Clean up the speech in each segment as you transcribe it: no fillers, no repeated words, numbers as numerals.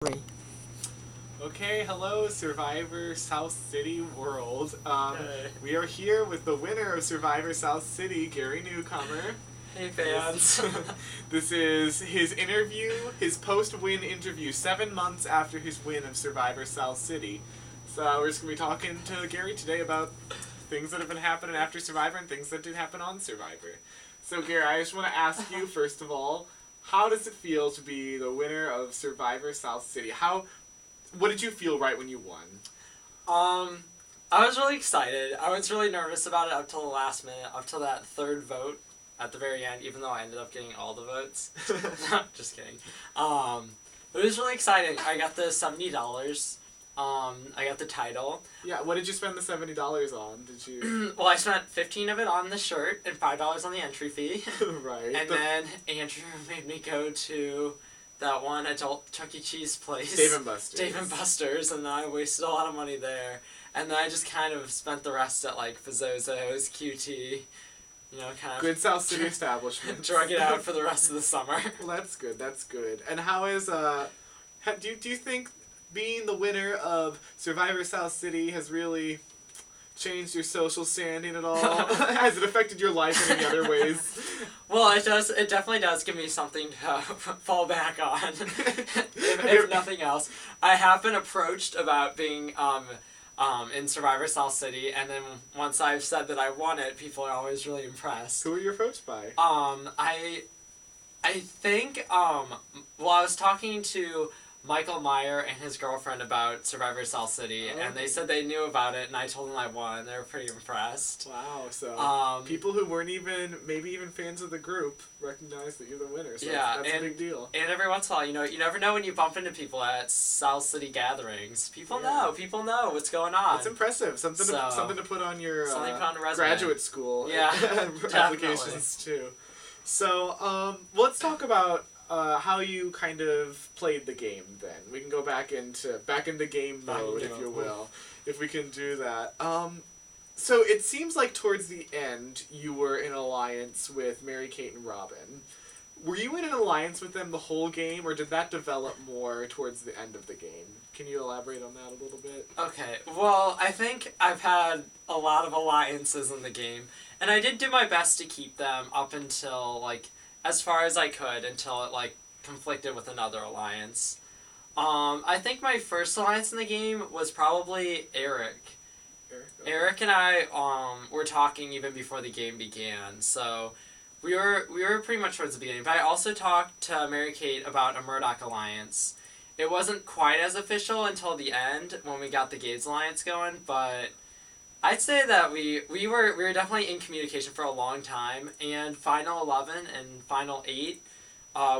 Three. Okay, hello, Survivor South City world. Hey. We are here with the winner of Survivor South City, Gary Newcomer. Hey fans. This is his interview, his post-win interview, 7 months after his win of Survivor South City. So we're just going to be talking to Gary today about things that have been happening after Survivor and things that did happen on Survivor. So Gary, I just want to ask you, first of all, how does it feel to be the winner of Survivor South City? What did you feel right when you won? I was really excited. I was really nervous about it up till the last minute, up till that third vote at the very end, even though I ended up getting all the votes. Just kidding. But it was really exciting. I got the $70. I got the title. Yeah, what did you spend the $70 on? Did you... Well, I spent 15 of it on the shirt and $5 on the entry fee. Right. And then Andrew made me go to that one adult Chuck E. Cheese place. Dave & Buster's. Dave & Buster's, and then I wasted a lot of money there. And then I just kind of spent the rest at, like, Fazzozo's, QT, kind of... Good South City establishment. drug it out for the rest of the summer. Well, that's good. And how is, do you think being the winner of Survivor South City has really changed your social standing at all? Has it affected your life in any other ways? Well, it does. It definitely does give me something to fall back on, if nothing else. I have been approached about being in Survivor South City, and then once I've said that I won it, people are always really impressed. Who were you approached by? I think, I was talking to Michael Meyer and his girlfriend about Survivor South City, and they said they knew about it, and I told them I won. They were pretty impressed. Wow, so people who weren't maybe even fans of the group recognize that you're the winner, so yeah, that's a big deal. And every once in a while, you never know when you bump into people at South City gatherings. People know what's going on. It's impressive. Something to put on your graduate school applications too. So let's talk about how you kind of played the game then. We can go back into game mode, if you will, if we can do that. So it seems like towards the end you were in alliance with Mary-Kate and Robin. Were you in an alliance with them the whole game, or did that develop more towards the end of the game? Can you elaborate on that a little bit? Okay, well, I think I've had a lot of alliances in the game, and I did do my best to keep them up until, as far as I could, until it, conflicted with another alliance. I think my first alliance in the game was probably Eric. Eric and I were talking even before the game began, so we were pretty much towards the beginning. But I also talked to Mary-Kate about a Murdoch alliance. It wasn't quite as official until the end when we got the Gates alliance going, but I'd say that we were definitely in communication for a long time, and Final 11 and Final 8,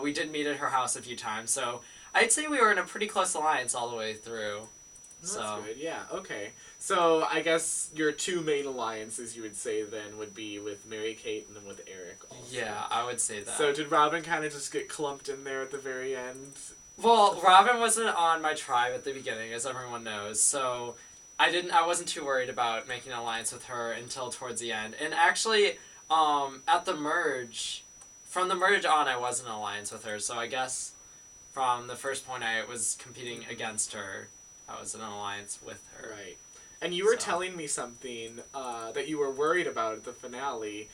we did meet at her house a few times, so I'd say we were in a pretty close alliance all the way through. That's good, yeah, okay. So I guess your two main alliances, you would say then, would be with Mary-Kate and then with Eric also. Yeah, I would say that. So did Robin kind of just get clumped in there at the very end? Well, Robin wasn't on my tribe at the beginning, as everyone knows, so I wasn't too worried about making an alliance with her until towards the end. And actually, at the merge, from the merge on, I was in an alliance with her, so I guess from the first point I was competing against her, I was in an alliance with her. Right. And you were telling me something that you were worried about at the finale,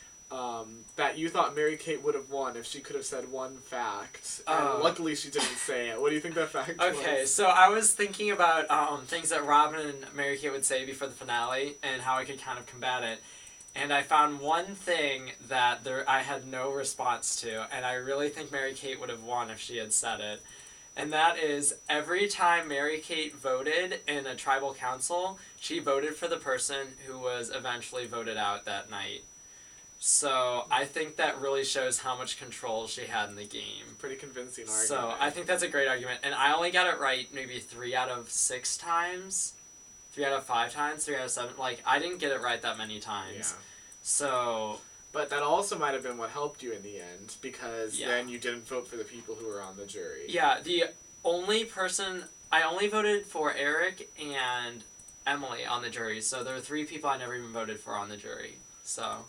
that you thought Mary-Kate would have won if she could have said one fact. And luckily she didn't say it. What do you think that fact was? Okay, so I was thinking about things that Robin and Mary-Kate would say before the finale and how I could kind of combat it. And I found one thing that I had no response to, and I really think Mary-Kate would have won if she had said it. And that is, every time Mary-Kate voted in a tribal council, she voted for the person who was eventually voted out that night. So I think that really shows how much control she had in the game. Pretty convincing argument. So I think that's a great argument. And I only got it right maybe 3 out of 6 times. 3 out of 5 times, 3 out of 7. I didn't get it right that many times. Yeah. So... But that also might have been what helped you in the end, because then you didn't vote for the people who were on the jury. Yeah, the only person... I only voted for Eric and Emily on the jury, so there were 3 people I never even voted for on the jury. So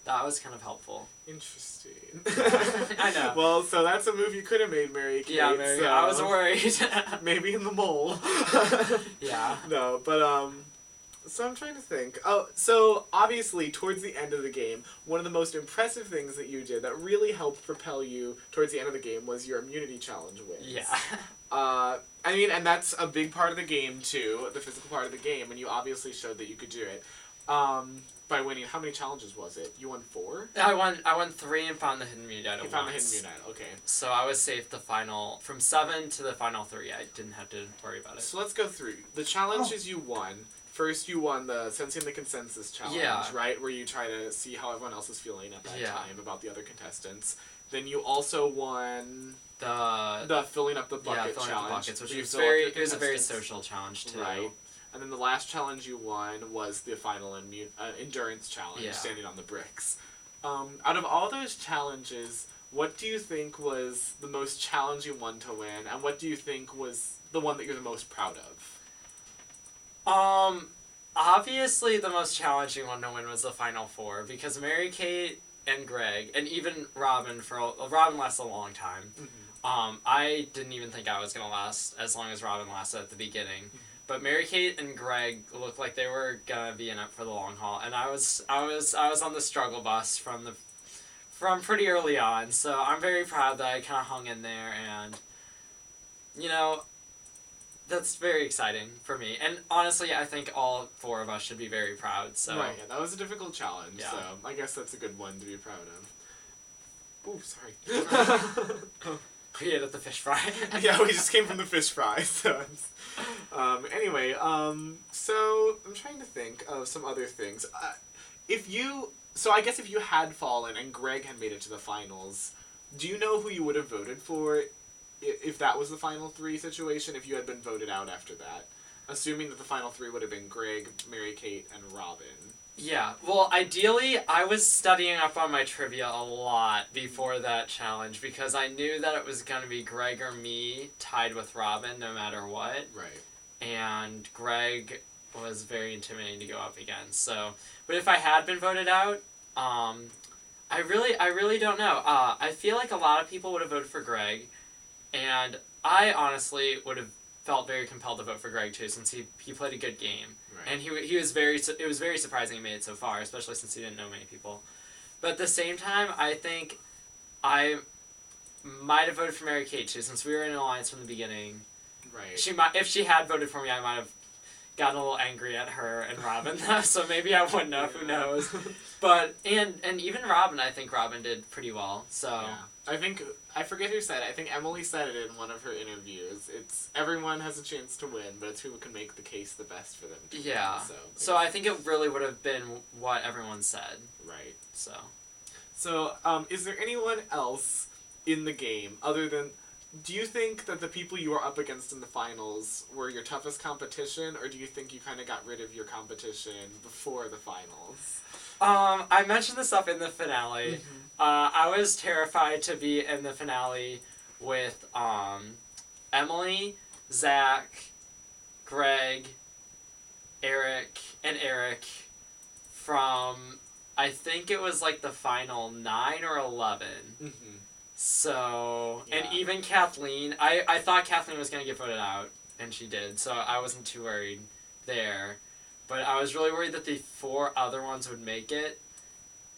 that was kind of helpful. Interesting. I know. Well, so that's a move you could have made, Mary Kate. Yeah, Mary. So I was worried. Maybe in the mole. Yeah. No, but so I'm trying to think. Oh, so obviously towards the end of the game, one of the most impressive things that you did that really helped propel you towards the end of the game was your immunity challenge wins. Yeah. I mean, and that's a big part of the game too, the physical part of the game, and you obviously showed that you could do it. By winning, how many challenges was it? You won 4? I won 3 and found the hidden immunity item. You found the hidden immunity item, okay. So I was safe from 7 to the final 3. I didn't have to worry about it. So let's go through. The challenges you won. First, you won the Sensing the Consensus challenge, right? Where you try to see how everyone else is feeling at that time about the other contestants. Then you also won the Filling Up the Bucket challenge. Up the buckets, which was a very social challenge, too. Right. And then the last challenge you won was the final endurance challenge, standing on the bricks. Out of all those challenges, what do you think was the most challenging one to win, and what do you think was the one that you're the most proud of? Obviously the most challenging one to win was the final 4, because Mary Kate and Greg, and even Robin, Robin lasted a long time. Mm-hmm. I didn't even think I was going to last as long as Robin lasted at the beginning. Mm-hmm. But Mary Kate and Greg looked like they were gonna be in it for the long haul, and I was on the struggle bus from pretty early on. So I'm very proud that I kind of hung in there, and that's very exciting for me. And honestly, I think all 4 of us should be very proud. So right, yeah, that was a difficult challenge. Yeah. So I guess that's a good one to be proud of. Ooh, sorry. We ate at the fish fry. Yeah, we just came from the fish fry. So, anyway, so I'm trying to think of some other things. So I guess if you had fallen and Greg had made it to the finals, do you know who you would have voted for if that was the final 3 situation, if you had been voted out after that? Assuming that the final 3 would have been Greg, Mary Kate, and Robin. Yeah, well, ideally, I was studying up on my trivia a lot before that challenge, because I knew that it was going to be Greg or me tied with Robin no matter what. Right. And Greg was very intimidating to go up against. So, but if I had been voted out, I really don't know. I feel like a lot of people would have voted for Greg, and I honestly would have felt very compelled to vote for Greg too, since he played a good game. Right. And he was it was very surprising he made it so far, especially since he didn't know many people. But at the same time, I think I might have voted for Mary Kate too, since we were in an alliance from the beginning. Right. If she had voted for me, I might have gotten a little angry at her and Robin, so maybe I wouldn't have. Who knows? But and even Robin, I think Robin did pretty well. So yeah. I forget who said it. I think Emily said it in one of her interviews. It's everyone has a chance to win, but it's who can make the case the best for them to win. So I think it really would have been what everyone said. Right. So is there anyone else in the game other than? Do you think that the people you were up against in the finals were your toughest competition, or do you think you kind of got rid of your competition before the finals? I mentioned this up in the finale. Mm-hmm. I was terrified to be in the finale with Emily, Zach, Greg, Eric from, I think it was like the final 9 or 11. Mm-hmm. So, yeah. And even Kathleen, I thought Kathleen was going to get voted out, and she did, so I wasn't too worried there. But I was really worried that the 4 other ones would make it,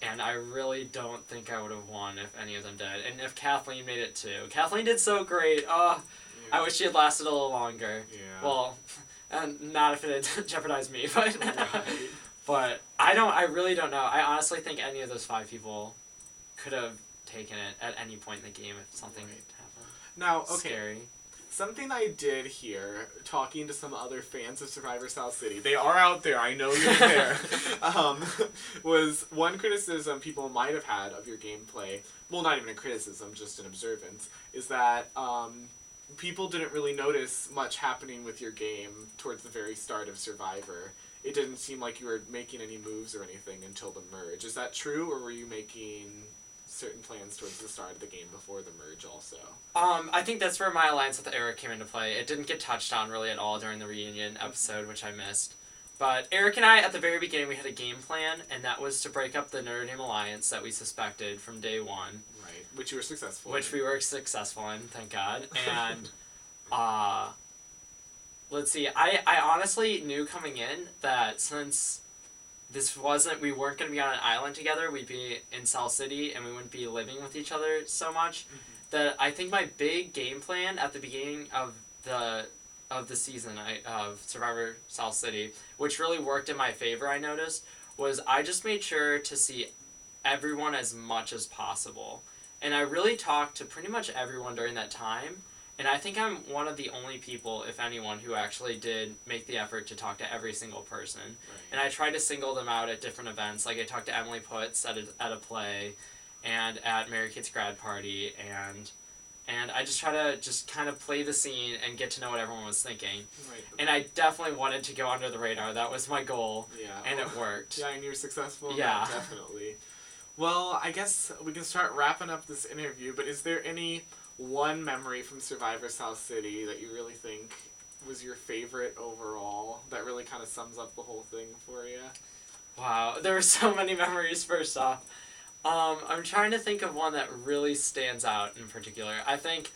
and I really don't think I would have won if any of them did. And if Kathleen made it too. Kathleen did so great. Oh, yeah. I wish she had lasted a little longer. Yeah. Well, and not if it had jeopardized me, but right. But I really don't know. I honestly think any of those 5 people could have taken it at any point in the game if something happened. Now, okay. Scary. Something I did hear, talking to some other fans of Survivor South City, they are out there, I know you're there, was one criticism people might have had of your gameplay, well, not even a criticism, just an observance, is that people didn't really notice much happening with your game towards the very start of Survivor. It didn't seem like you were making any moves or anything until the merge. Is that true, or were you making certain plans towards the start of the game before the merge also? I think that's where my alliance with Eric came into play. It didn't get touched on really at all during the reunion episode, which I missed. But Eric and I, at the very beginning, we had a game plan, and that was to break up the Notre Dame Alliance that we suspected from day one. Right, which you were successful Which we were successful in, thank God. And, let's see, I honestly knew coming in that since we weren't going to be on an island together, we'd be in South City, and we wouldn't be living with each other so much, that I think my big game plan at the beginning of the season of Survivor South City, which really worked in my favor, I noticed, was I just made sure to see everyone as much as possible. And I really talked to pretty much everyone during that time, and I think I'm one of the only people, if anyone, who actually did make the effort to talk to every single person. Right. And I tried to single them out at different events, like I talked to Emily Putz at a play, and at Mary Kate's grad party, and I just try to just kind of play the scene and get to know what everyone was thinking. Right. And I definitely wanted to go under the radar. That was my goal. Yeah. And it worked. Yeah, and you were successful. Yeah. Definitely. Well, I guess we can start wrapping up this interview, but is there any one memory from Survivor South City that you really think was your favorite overall, that really kind of sums up the whole thing for you? Wow, there were so many memories, first off. I'm trying to think of one that really stands out in particular. I think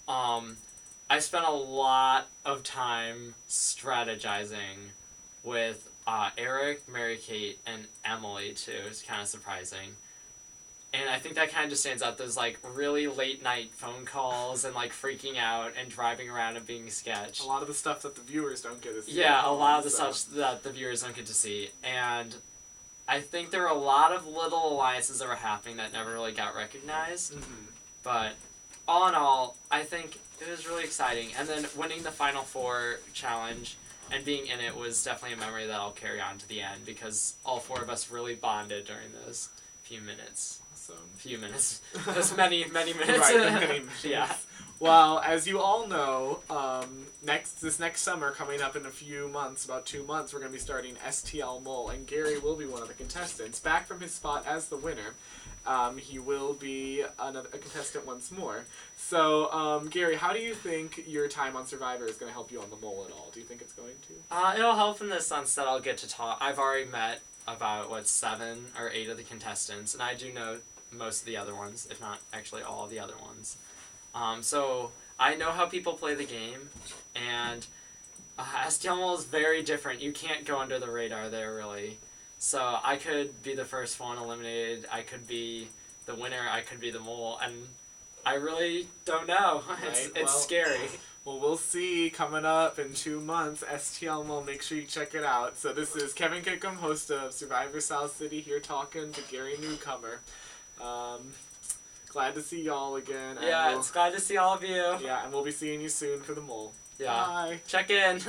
I spent a lot of time strategizing with Eric, Mary Kate, and Emily, too. It's kind of surprising. And I think that kind of just stands out. Those, like, really late-night phone calls and, like, freaking out and driving around and being sketched. A lot of the stuff that the viewers don't get to see. Yeah, a lot of the stuff that the viewers don't get to see. And I think there were a lot of little alliances that were happening that never really got recognized. Mm-hmm. But all in all, I think it was really exciting. And then winning the Final Four challenge and being in it was definitely a memory that I'll carry on to the end, because all four of us really bonded during those few minutes. Awesome. Few minutes. Those many, many minutes. Right, many minutes. Yeah. Well, as you all know, this next summer, coming up in a few months, about 2 months, we're going to be starting STL Mole, and Gary will be one of the contestants. Back from his spot as the winner, he will be a contestant once more. So, Gary, how do you think your time on Survivor is going to help you on the Mole at all? Do you think it's going to? It'll help in the sense that I'll get to talk. I've already met about, 7 or 8 of the contestants, and I do know most of the other ones, if not actually all of the other ones. So I know how people play the game, and STL Mole is very different. You can't go under the radar there, really. So I could be the first one eliminated, I could be the winner, I could be the mole, and I really don't know. It's scary. Well, we'll see coming up in 2 months. STL Mole, make sure you check it out. So this is Kevin Kickham, host of Survivor South City, here talking to Gary Newcomer. Glad to see y'all again. Yeah, it's glad to see all of you. Yeah, and we'll be seeing you soon for the Mole. Yeah. Bye. Check in.